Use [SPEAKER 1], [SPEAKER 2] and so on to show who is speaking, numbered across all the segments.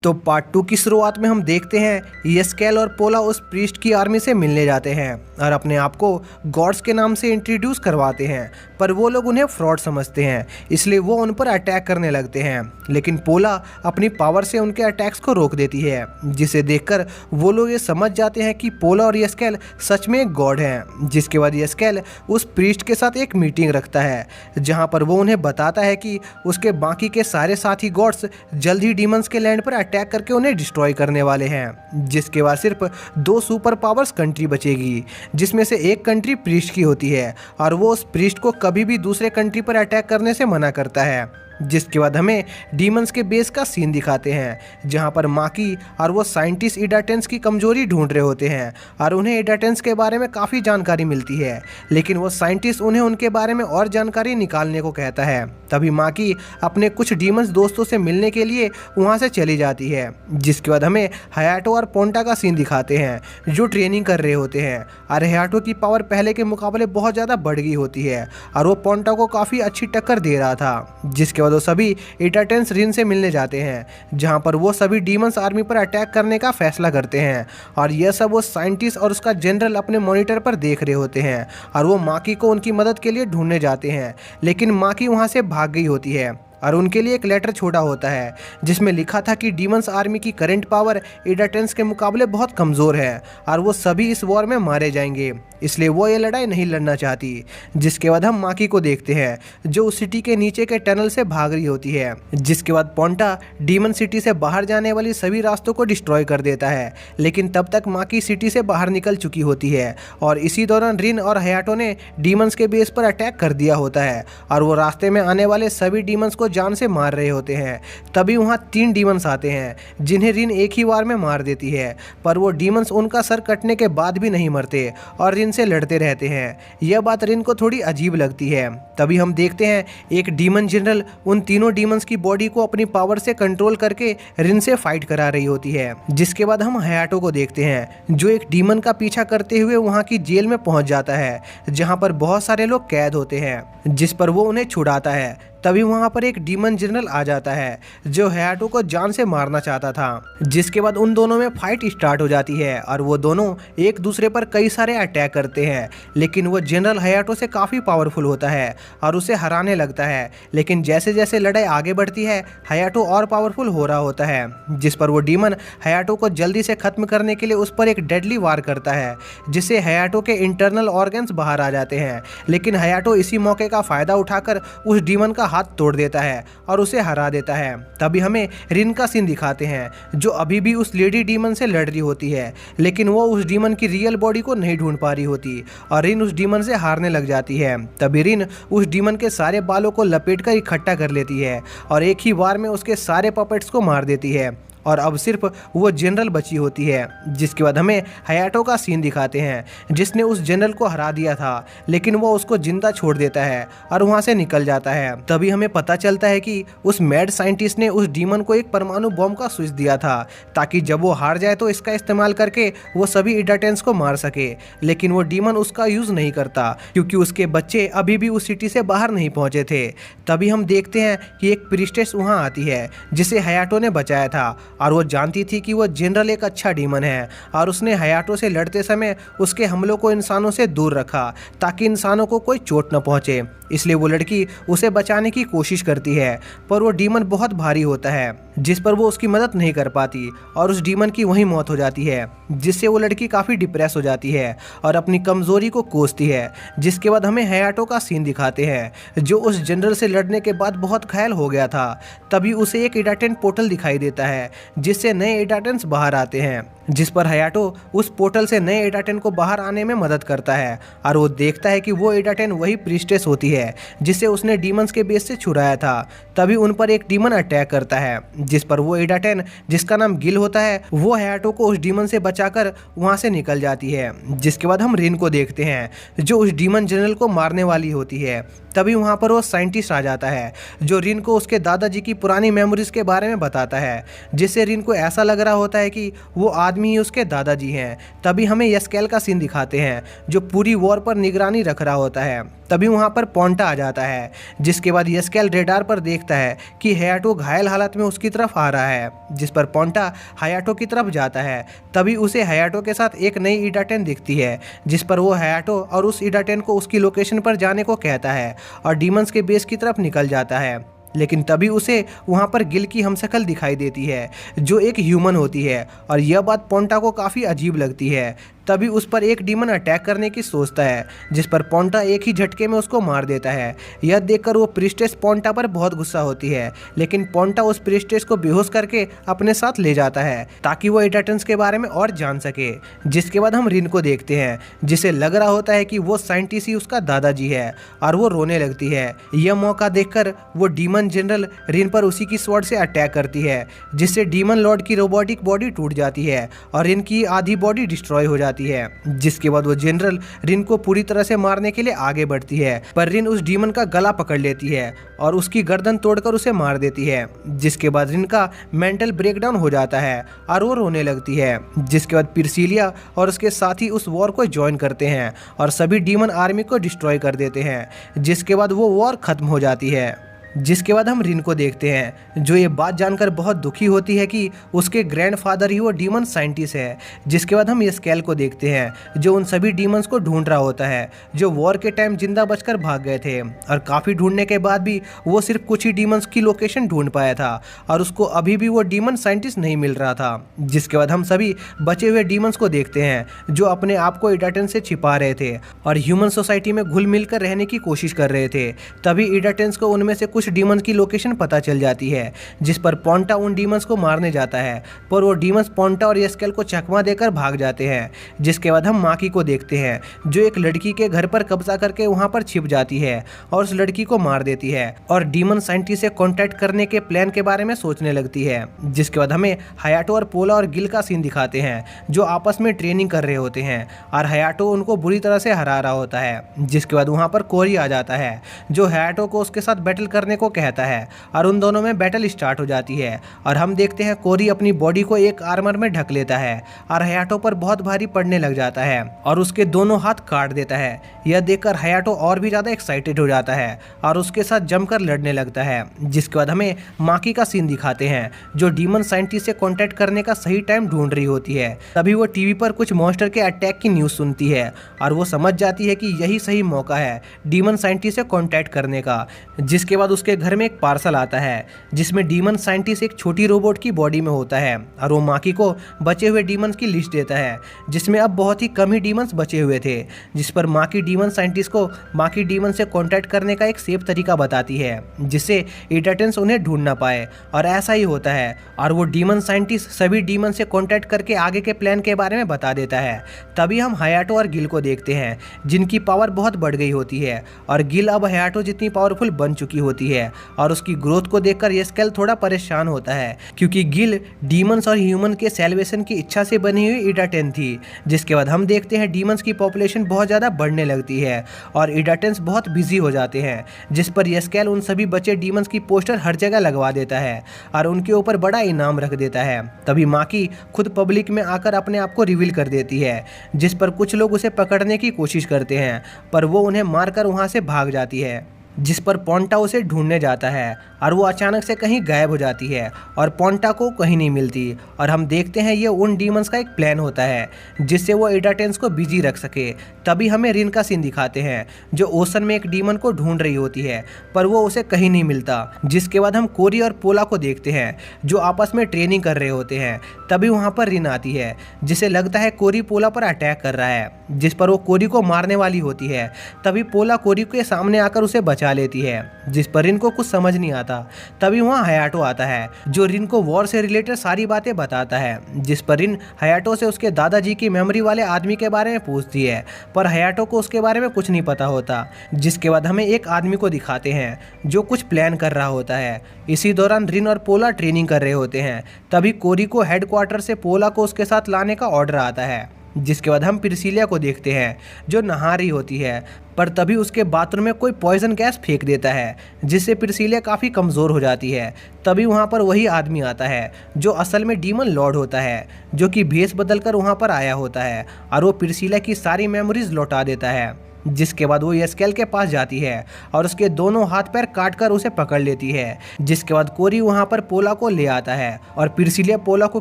[SPEAKER 1] तो पार्ट 2 की शुरुआत में हम देखते हैं येस्केल और पोला उस प्रीस्ट की आर्मी से मिलने जाते हैं और अपने आप को गॉड्स के नाम से इंट्रोड्यूस करवाते हैं, पर वो लोग उन्हें फ्रॉड समझते हैं, इसलिए वो उन पर अटैक करने लगते हैं। लेकिन पोला अपनी पावर से उनके अटैक्स को रोक देती है, जिसे देखकर वो लोग ये समझ जाते हैं कि पोला और येस्केल सच में एक गॉड हैं। जिसके बाद येस्केल उस प्रीस्ट के साथ एक मीटिंग रखता है, जहाँ पर वो उन्हें बताता है कि उसके बाकी के सारे साथी गॉड्स जल्द ही डीमंस के लैंड पर अटैक करके उन्हें डिस्ट्रॉय करने वाले हैं। जिसके बाद सिर्फ 2 सुपर पावर्स कंट्री बचेगी, जिसमें से एक कंट्री प्रीस्ट की होती है और वो उस प्रीस्ट को कभी भी दूसरे कंट्री पर अटैक करने से मना करता है। जिसके बाद हमें डीमंस के बेस का सीन दिखाते हैं, जहां पर माकी और वो साइंटिस्ट इडाटेंस की कमजोरी ढूंढ रहे होते हैं और उन्हें इडाटेंस के बारे में काफ़ी जानकारी मिलती है, लेकिन वो साइंटिस्ट उन्हें उनके बारे में और जानकारी निकालने को कहता है। तभी माकी अपने कुछ डीमंस दोस्तों से मिलने के लिए वहां से चली जाती है। जिसके बाद हमें हयाटो और पोंटा का सीन दिखाते हैं, जो ट्रेनिंग कर रहे होते हैं और हयाटो की पावर पहले के मुकाबले बहुत ज़्यादा बढ़ गई होती है और वो पोंटा को काफ़ी अच्छी टक्कर दे रहा था। जिसके बाद वो सभी इटाटेंस रिन से मिलने जाते हैं, जहां पर वो सभी डीमंस आर्मी पर अटैक करने का फैसला करते हैं और यह सब वो साइंटिस्ट और उसका जनरल अपने मॉनिटर पर देख रहे होते हैं और वो माकी को उनकी मदद के लिए ढूंढने जाते हैं। लेकिन माकी वहां से भाग गई होती है और उनके लिए एक लेटर छोड़ा होता है, जिसमें लिखा था कि डीमंस आर्मी की करंट पावर इडाटेंस के मुकाबले बहुत कमज़ोर है और वो सभी इस वॉर में मारे जाएंगे, इसलिए वो ये लड़ाई नहीं लड़ना चाहती। जिसके बाद हम माकी को देखते हैं, जो उस सिटी के नीचे के टनल से भाग रही होती है। जिसके बाद पोंटा डीमन सिटी से बाहर जाने वाली सभी रास्तों को डिस्ट्रॉय कर देता है, लेकिन तब तक माकी सिटी से बाहर निकल चुकी होती है और इसी दौरान रिन और हयाटो ने डीमंस के बेस पर अटैक कर दिया होता है और वो रास्ते में आने वाले सभी डीमंस को जान से मार रहे होते हैं। तभी वहाँ 3 डीमंस आते हैं, जिन्हें रिन एक ही वार में मार देती है, पर वो डीमंस उनका सर कटने के बाद भी नहीं मरते और रिन से लड़ते रहते हैं। यह बात रिन को थोड़ी अजीब लगती है। तभी हम देखते हैं एक डीमन जनरल उन तीनों डीमंस की बॉडी को अपनी पावर से कंट्रोल करके रिन से फाइट करा रही होती है। जिसके बाद हम हयाटो को देखते हैं, जो एक डीमन का पीछा करते हुए वहाँ की जेल में पहुँच जाता है, जहाँ पर बहुत सारे लोग कैद होते हैं, जिस पर वो उन्हें छुड़ाता है। तभी वहां पर एक डीमन जनरल आ जाता है, जो हयाटो को जान से मारना चाहता था। जिसके बाद उन दोनों में फाइट स्टार्ट हो जाती है और वो दोनों एक दूसरे पर कई सारे अटैक करते हैं, लेकिन वो जनरल हयाटो से काफ़ी पावरफुल होता है और उसे हराने लगता है। लेकिन जैसे जैसे लड़ाई आगे बढ़ती है, हयाटो और पावरफुल हो रहा होता है, जिस पर वो डीमन हयाटो को जल्दी से ख़त्म करने के लिए उस पर एक डेडली वार करता है, जिससे हयाटो के इंटरनल ऑर्गन्स बाहर आ जाते हैं। लेकिन हयाटो इसी मौके का फ़ायदा उठाकर उस डीमन का हाथ तोड़ देता है और उसे हरा देता है। तभी हमें रिन का सीन दिखाते हैं, जो अभी भी उस लेडी डीमन से लड़ रही होती है, लेकिन वो उस डीमन की रियल बॉडी को नहीं ढूंढ पा रही होती और रिन उस डीमन से हारने लग जाती है। तभी रिन उस डीमन के सारे बालों को लपेटकर इकट्ठा कर लेती है और एक ही बार में उसके सारे पपेट्स को मार देती है और अब सिर्फ वो जनरल बची होती है। जिसके बाद हमें हयाटो का सीन दिखाते हैं, जिसने उस जनरल को हरा दिया था, लेकिन वो उसको जिंदा छोड़ देता है और वहाँ से निकल जाता है। तभी हमें पता चलता है कि उस मैड साइंटिस्ट ने उस डीमन को एक परमाणु बॉम्ब का स्विच दिया था, ताकि जब वो हार जाए तो इसका इस्तेमाल करके वो सभी इडाटेंस को मार सके। लेकिन वो डीमन उसका यूज़ नहीं करता, क्योंकि उसके बच्चे अभी भी उस सिटी से बाहर नहीं पहुँचे थे। तभी हम देखते हैं कि एक प्रीस्टेस वहाँ आती है, जिसे हयाटो ने बचाया था और वो जानती थी कि वो जनरल एक अच्छा डीमन है और उसने हयाटो से लड़ते समय उसके हमलों को इंसानों से दूर रखा, ताकि इंसानों को कोई चोट न पहुंचे। इसलिए वो लड़की उसे बचाने की कोशिश करती है, पर वो डीमन बहुत भारी होता है, जिस पर वो उसकी मदद नहीं कर पाती और उस डीमन की वहीं मौत हो जाती है, जिससे वो लड़की काफ़ी डिप्रेस हो जाती है और अपनी कमज़ोरी को कोसती है। जिसके बाद हमें हयाटो का सीन दिखाते हैं, जो उस जनरल से लड़ने के बाद बहुत घायल हो गया था। तभी उसे एक इडाटेंट पोर्टल दिखाई देता है, जिससे नए इडाटेंट्स बाहर आते हैं, जिस पर हयाटो उस पोर्टल से नए इडाटेंट को बाहर आने में मदद करता है और वो देखता है कि वो इडाटेंट वही प्रीस्टेस होती है जिसे उसने डीमंस के बेस से छुड़ाया था। तभी उन पर एक डीमन अटैक करता है, जिस पर वो इडाटेंट, जिसका नाम गिल होता है, वो हयाटो को उस डीमन से बचाकर वहां से निकल जाती है। जिसके बाद हम रिन को देखते हैं, जो उस डीमन जनरल को मारने वाली होती है। तभी वहाँ पर वो साइंटिस्ट आ जाता है, जो रिन को उसके दादाजी की पुरानी मेमोरीज के बारे में बताता है, जिससे रिन को ऐसा लग रहा होता है कि वो आदमी आदमी ही उसके दादाजी हैं। तभी हमें यस्केल का सीन दिखाते हैं जो पूरी वॉर पर निगरानी रख रहा होता है। तभी वहाँ पर पोंटा आ जाता है, जिसके बाद यस्केल रेडार पर देखता है कि हयाटो घायल हालत में उसकी तरफ आ रहा है, जिस पर पोंटा हयाटो की तरफ जाता है। तभी उसे हयाटो के साथ एक नई इडाटेन दिखती है, जिस पर वो हयाटो और उस इडाटेन को उसकी लोकेशन पर जाने को कहता है और डीमंस के बेस की तरफ निकल जाता है। लेकिन तभी उसे वहाँ पर गिल की हमशक्ल दिखाई देती है जो एक ह्यूमन होती है और यह बात पोंटा को काफ़ी अजीब लगती है। तभी उस पर एक डीमन अटैक करने की सोचता है, जिस पर पोंटा एक ही झटके में उसको मार देता है। यह देखकर वो प्रीस्टेस पोंटा पर बहुत गुस्सा होती है, लेकिन पोंटा उस प्रीस्टेस को बेहोश करके अपने साथ ले जाता है ताकि वो इडाटेंस के बारे में और जान सके। जिसके बाद हम रिन को देखते हैं, जिसे लग रहा होता है कि वो साइंटिस्ट ही उसका दादाजी है और वो रोने लगती है। यह मौका देखकर वो डीमन जनरल रिन पर उसी की स्वॉर्ड से अटैक करती है, जिससे डीमन लॉर्ड की रोबोटिक बॉडी टूट जाती है और रिन की आधी बॉडी डिस्ट्रॉय हो जाती है। जिसके बाद वो जनरल रिन को पूरी तरह से मारने के लिए आगे बढ़ती है, पर रिन उस डीमन का गला पकड़ लेती है और उसकी गर्दन तोड़कर उसे मार देती है। जिसके बाद रिन का मेंटल ब्रेकडाउन हो जाता है और वो रोने लगती है। जिसके बाद पिरसिलिया और उसके साथी उस वॉर को ज्वाइन करते हैं और सभी डीमन आर्मी को डिस्ट्रॉय कर देते हैं। जिसके बाद वो वॉर खत्म हो जाती है। जिसके बाद हम रिन को देखते हैं, जो ये बात जानकर बहुत दुखी होती है कि उसके ग्रैंडफादर ही वो डीमन साइंटिस्ट है। जिसके बाद हम यस्केल को देखते हैं, जो उन सभी डीमंस को ढूंढ रहा होता है जो वॉर के टाइम जिंदा बचकर भाग गए थे, और काफ़ी ढूंढने के बाद भी वो सिर्फ कुछ ही डीमंस की लोकेशन ढूंढ पाया था और उसको अभी भी वो डीमन साइंटिस्ट नहीं मिल रहा था। जिसके बाद हम सभी बचे हुए डीमंस को देखते हैं जो अपने आप को इडाटेन से छिपा रहे थे और ह्यूमन सोसाइटी में घुल मिल कर रहने की कोशिश कर रहे थे। तभी इडाटेंस को उनमें से कुछ डीमंस की लोकेशन पता चल जाती है, जिस पर पोंटा उन डीमंस को मारने जाता है, पर वो डीमंस पोंटा और यस्केल को चकमा देकर भाग जाते हैं। जिसके बाद हम माकी को देखते हैं, जो एक लड़की के घर पर कब्जा करके वहां पर छिप जाती है और उस लड़की को मार देती है और डीमन साइंटिस्ट से कॉन्टैक्ट करने के प्लान के बारे में सोचने लगती है। जिसके बाद हमें हयाटो और पोला और गिल का सीन दिखाते हैं, जो आपस में ट्रेनिंग कर रहे होते हैं और हयाटो उनको बुरी तरह से हरा रहा होता है। जिसके बाद वहां पर कोरी आ जाता है, जो हयाटो को उसके साथ बैटल करने को कहता है और उन दोनों में बैटल स्टार्ट हो जाती है और हम देखते हैं कोरी अपनी बॉडी को एक आर्मर में ढक लेता है और हयाटो पर बहुत भारी पड़ने लग जाता है और उसके दोनों हाथ काट देता है। यह देखकर हयाटो और भी ज्यादा एक्साइटेड हो जाता है और उसके साथ जमकर लड़ने लगता है। जिसके बाद हमें माकी का सीन दिखाते हैं, जो डीमन साइंटिस्ट से कांटेक्ट करने का सही टाइम ढूंढ रही होती है। तभी वो टीवी पर कुछ मॉन्स्टर के अटैक की न्यूज सुनती है और वो समझ जाती है कि यही सही मौका है डीमन साइंटिस्ट से कांटेक्ट करने का। जिसके बाद उसके घर में एक पार्सल आता है, जिसमें डीमन साइंटिस्ट एक छोटी रोबोट की बॉडी में होता है और वो माकी को बचे हुए डीमंस की लिस्ट देता है, जिसमें अब बहुत ही कम ही डीमंस बचे हुए थे। जिस पर माकी डीमन साइंटिस्ट को माकी डीमन से कांटेक्ट करने का एक सेफ तरीका बताती है, जिससे इडाटेंस उन्हें ढूंढ ना पाए। और ऐसा ही होता है और वो डीमन साइंटिस्ट सभी डीमन से कांटेक्ट करके आगे के प्लान के बारे में बता देता है। तभी हम हयाटो और गिल को देखते हैं, जिनकी पावर बहुत बढ़ गई होती है और गिल अब हयाटो जितनी पावरफुल बन चुकी होती है और उसकी ग्रोथ को देखकर यस्केल थोड़ा परेशान होता है, क्योंकि गिल डीमंस और ह्यूमन के सेलिब्रेशन की इच्छा से बनी हुई इडाटेन थी। जिसके बाद हम देखते हैं डीमंस की पॉपुलेशन बहुत ज़्यादा बढ़ने लगती है और इडाटेंस बहुत बिजी हो जाते हैं, जिस पर यस्केल उन सभी बचे डीमंस की पोस्टर हर जगह लगवा देता है और उनके ऊपर बड़ा इनाम रख देता है। तभी माकी खुद पब्लिक में आकर अपने आप को रिवील कर देती है, जिस पर कुछ लोग उसे पकड़ने की कोशिश करते हैं, पर वो उन्हें मारकर वहाँ से भाग जाती है। जिस पर पोंटा उसे ढूंढने जाता है और वो अचानक से कहीं गायब हो जाती है और पोंटा को कहीं नहीं मिलती और हम देखते हैं ये उन डीमंस का एक प्लान होता है जिससे वो इडाटेंस को बिजी रख सके। तभी हमें रिन का सीन दिखाते हैं, जो ओशन में एक डीमन को ढूंढ रही होती है, पर वो उसे कहीं नहीं मिलता। जिसके बाद हम कोरी और पोला को देखते हैं, जो आपस में ट्रेनिंग कर रहे होते हैं। तभी वहाँ पर रिन आती है, जिसे लगता है कोरी पोला पर अटैक कर रहा है, जिस पर वो कोरी को मारने वाली होती है। तभी पोला कोरी के सामने आकर उसे बचा लेती है, जिस पर रिन को कुछ समझ नहीं आता। तभी वहाँ हयाटो आता है, जो रिन को वॉर से रिलेटेड सारी बातें बताता है, जिस पर रिन हयाटो से उसके दादाजी की मेमोरी वाले आदमी के बारे में पूछती है, पर हयाटो को उसके बारे में कुछ नहीं पता होता। जिसके बाद हमें एक आदमी को दिखाते हैं, जो कुछ प्लान कर रहा होता है। इसी दौरान रिन और पोला ट्रेनिंग कर रहे होते हैं। तभी कोरी को हेडक्वार्टर से पोला को उसके साथ लाने का ऑर्डर आता है। जिसके बाद हम प्रिसिलिया को देखते हैं जो नहा रही होती है, पर तभी उसके बाथरूम में कोई पॉइजन गैस फेंक देता है जिससे प्रिसिलिया काफ़ी कमज़ोर हो जाती है। तभी वहाँ पर वही आदमी आता है जो असल में डीमन लॉर्ड होता है, जो कि भेष बदलकर वहाँ पर आया होता है और वो प्रिसिलिया की सारी मेमोरीज लौटा देता है। जिसके बाद वो यस्केल के पास जाती है और उसके दोनों हाथ पैर काट कर उसे पकड़ लेती है। जिसके बाद कोरी वहाँ पर पोला को ले आता है और प्रिसिलिया पोला को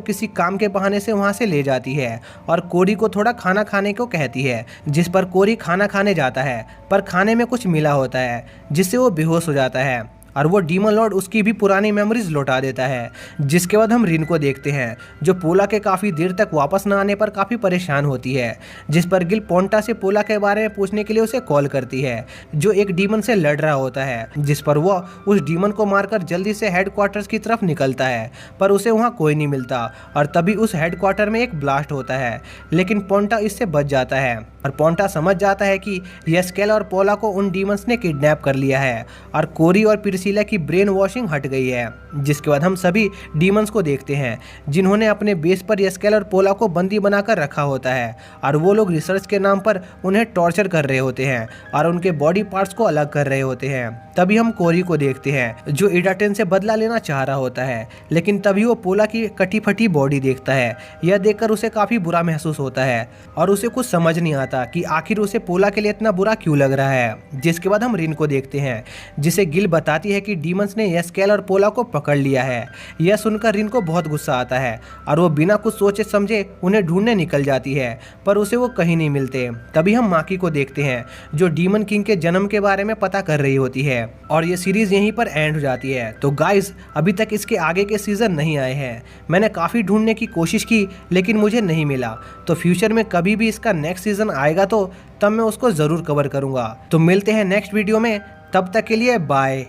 [SPEAKER 1] किसी काम के बहाने से वहाँ से ले जाती है और कोरी को थोड़ा खाना खाने को कहती है, जिस पर कोरी खाना खाने जाता है, पर खाने में कुछ मिला होता है जिससे वो बेहोश हो जाता है और वो डीमन लॉर्ड उसकी भी पुरानी मेमोरीज लौटा देता है। जिसके बाद हम रिन को देखते हैं जो पोला के काफ़ी देर तक वापस न आने पर काफ़ी परेशान होती है, जिस पर गिल पोंटा से पोला के बारे में पूछने के लिए उसे कॉल करती है जो एक डीमन से लड़ रहा होता है। जिस पर वो उस डीमन को मारकर जल्दी से हेडक्वार्टर्स की तरफ निकलता है, पर उसे वहाँ कोई नहीं मिलता और तभी उस हेडक्वार्टर में एक ब्लास्ट होता है, लेकिन पोंटा इससे बच जाता है और पोंटा समझ जाता है कि यस्केल और पोला को उन डीमंस ने किडनैप कर लिया है और कोरी और प्रिसिलिया की ब्रेन वॉशिंग हट गई है। जिसके बाद हम सभी डीमंस को देखते हैं जिन्होंने अपने बेस पर यस्केल और पोला को बंदी बनाकर रखा होता है और वो लोग रिसर्च के नाम पर उन्हें टॉर्चर कर रहे होते हैं और उनके बॉडी पार्ट्स को अलग कर रहे होते हैं। तभी हम कोरी को देखते हैं जो इडाटेन से बदला लेना चाह रहा होता है, लेकिन तभी वो पोला की कटी फटी बॉडी देखता है। यह देखकर उसे काफ़ी बुरा महसूस होता है और उसे कुछ समझ नहीं आता कि आखिर उसे पोला के लिए इतना बुरा क्यों लग रहा है। जिसके बाद हम रिन को देखते हैं जिसे गिल बताती है कि डीमंस ने यस्केल और पोला को पकड़ लिया है। यह सुनकर रिन को बहुत गुस्सा आता है और वो बिना कुछ सोचे समझे उन्हें ढूंढने निकल जाती है, पर उसे वो कहीं नहीं मिलते। तभी हम माकी को देखते हैं जो डीमन किंग के जन्म के बारे में पता कर रही होती है और ये सीरीज यहीं पर एंड हो जाती है। तो गाइस, अभी तक इसके आगे के सीजन नहीं आए हैं। मैंने काफ़ी ढूंढने की कोशिश की लेकिन मुझे नहीं मिला, तो फ्यूचर में कभी भी इसका नेक्स्ट सीजन आएगा तो तब मैं उसको ज़रूर कवर करूँगा। तो मिलते हैं नेक्स्ट वीडियो में, तब तक के लिए बाय।